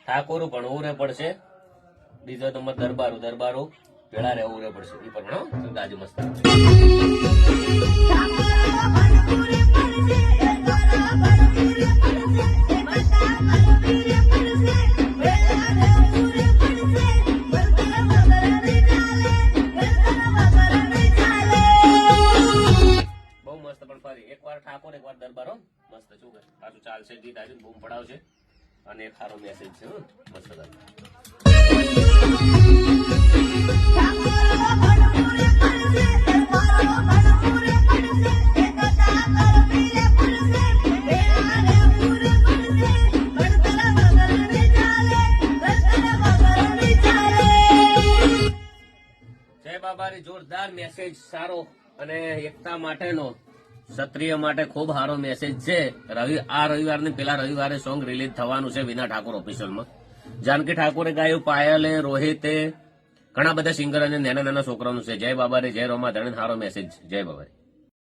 ઠાકોર ભણવું રે પડશે, બીજો નંબર દરબારો ભેળા રહેવું રે પડશે. એ પણ ભણો ગાજી મસ્ત. બહુ મસ્ત. પણ ફરી એકવાર ઠાકોર એકવાર દરબારો મસ્ત. શું કરે પાછું ચાલશે, ગીત આજુ બૂમ પડાવશે અને એક સારો મેસેજ છે. મસ્ત. જય બાબારી જોરદાર મેસેજ, સારો અને એકતા માટેનો, ક્ષત્રિય માટે ખૂબ સારો મેસેજ છે. આ રવિવારને પેલા રવિવારે સોંગ રિલીઝ થવાનું છે વિના ઠાકોર ઓફિશિયલમાં. જાનકી ઠાકોરે ગાયું, પાયલે, રોહિતે, ઘણા બધા સિંગર અને નાના નાના છોકરાનું છે. જય બાબારી, જય રોમા ધણી, સારો મેસેજ. જય બાબારી.